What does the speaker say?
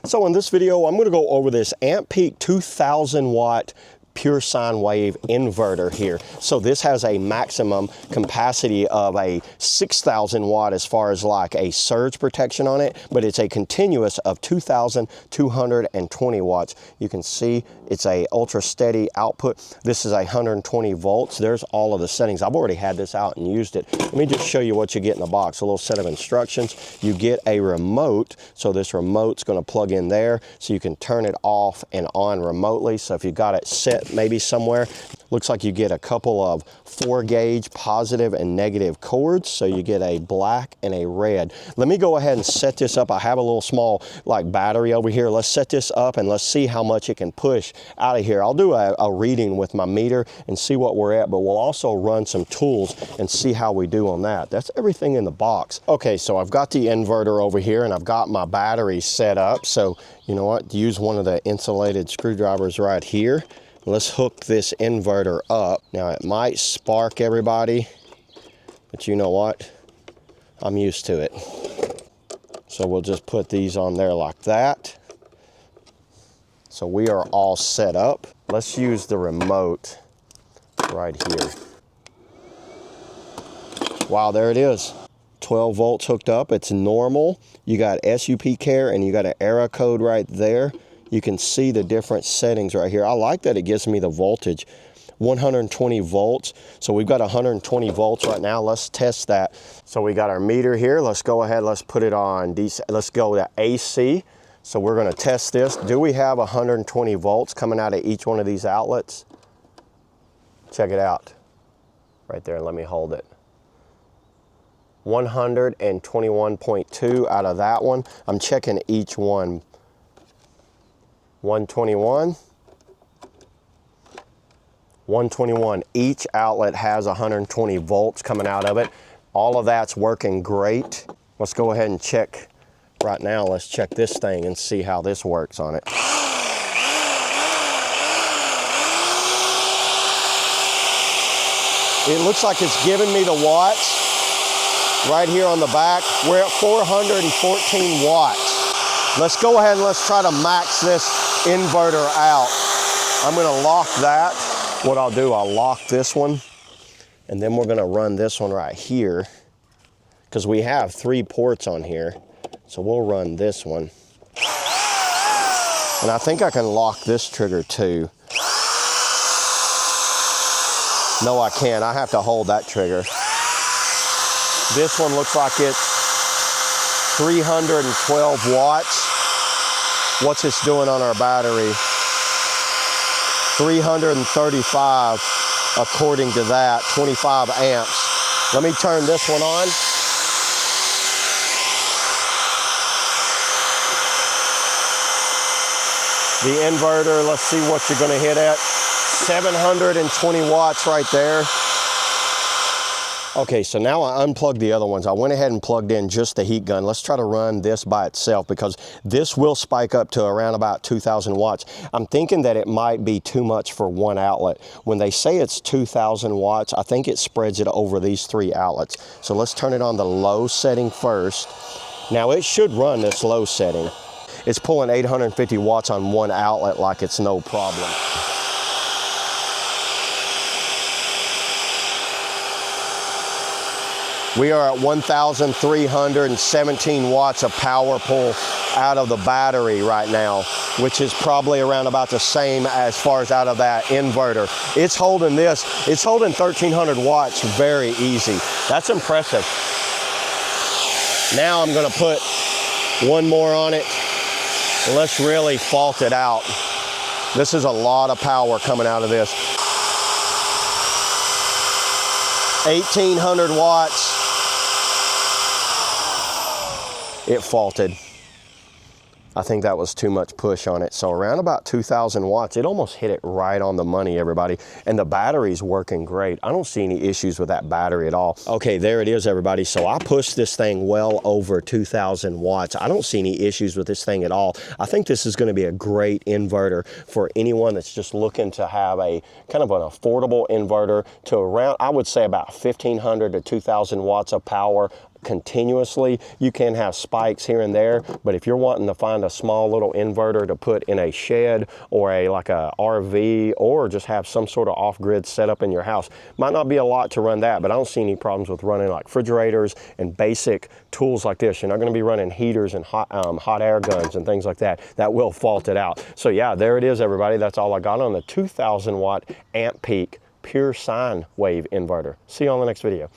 So in this video, I'm going to go over this Ampeak 2000 watt pure sine wave inverter here. So this has a maximum capacity of a 6,000 watt as far as like a surge protection on it, but it's a continuous of 2,220 watts. You can see it's a ultra steady output. This is 120 volts. There's all of the settings. I've already had this out and used it. Let me just show you what you get in the box. A little set of instructions. You get a remote. So this remote's going to plug in there so you can turn it off and on remotely. So if you got it set maybe somewhere, looks like you get a couple of 4-gauge positive and negative cords. So you get a black and a red. Let me go ahead and set this up. I have a little small like battery over here. Let's set this up and let's see how much it can push out of here. I'll do a reading with my meter and see what we're at, but we'll also run some tools and see how we do on that. That's everything in the box. Okay, so I've got the inverter over here and I've got my battery set up. So you know what, use one of the insulated screwdrivers right here. Let's hook this inverter up. Now it might spark everybody, but you know what? I'm used to it. So we'll just put these on there like that. So we are all set up. Let's use the remote right here. Wow, there it is. 12 volts hooked up, it's normal. You got SUP care and you got an error code right there. You can see the different settings right here. I like that it gives me the voltage, 120 volts. So we've got 120 volts right now. Let's test that. So we got our meter here. Let's go ahead, let's put it on DC. Let's go to AC. So we're gonna test this. Do we have 120 volts coming out of each one of these outlets? Check it out. Right there, let me hold it. 121.2 out of that one. I'm checking each one. 121, 121. Each outlet has 120 volts coming out of it. All of that's working great. Let's go ahead and check right now. Let's check this thing and see how this works on it. It looks like it's giving me the watts right here on the back. We're at 414 watts. Let's go ahead and let's try to max this inverter out. I'm gonna lock that. What I'll do, I'll lock this one and then we're gonna run this one right here because we have 3 ports on here. So we'll run this one. And I think I can lock this trigger too. No, I can't. I have to hold that trigger. This one looks like it's 312 watts. What's this doing on our battery? 335 according to that, 25 amps. Let me turn this one on. The inverter, let's see what you're gonna hit at. 720 watts right there. Okay, so now I unplugged the other ones. I went ahead and plugged in just the heat gun. Let's try to run this by itself because this will spike up to around about 2,000 watts. I'm thinking that it might be too much for one outlet. When they say it's 2,000 watts, I think it spreads it over these 3 outlets. So let's turn it on the low setting first. Now it should run this low setting. It's pulling 850 watts on one outlet like it's no problem. We are at 1,317 watts of power pull out of the battery right now, which is probably around about the same as far as out of that inverter. It's holding this, it's holding 1,300 watts very easy. That's impressive. Now I'm gonna put one more on it and let's really fault it out. This is a lot of power coming out of this. 1,800 watts. It faulted. I think that was too much push on it. So around about 2,000 watts, it almost hit it right on the money, everybody. And the battery's working great. I don't see any issues with that battery at all. Okay, there it is, everybody. So I pushed this thing well over 2,000 watts. I don't see any issues with this thing at all. I think this is gonna be a great inverter for anyone that's just looking to have a kind of an affordable inverter to around, I would say about 1,500 to 2,000 watts of power continuously. You can have spikes here and there, but if you're wanting to find a small little inverter to put in a shed or like a RV, or just have some sort of off-grid setup in your house, might not be a lot to run that, but I don't see any problems with running like refrigerators and basic tools like this. You're not going to be running heaters and hot air guns and things like that. That will fault it out. So yeah, there it is, everybody. That's all I got on the 2,000 watt Ampeak pure sine wave inverter. See you on the next video.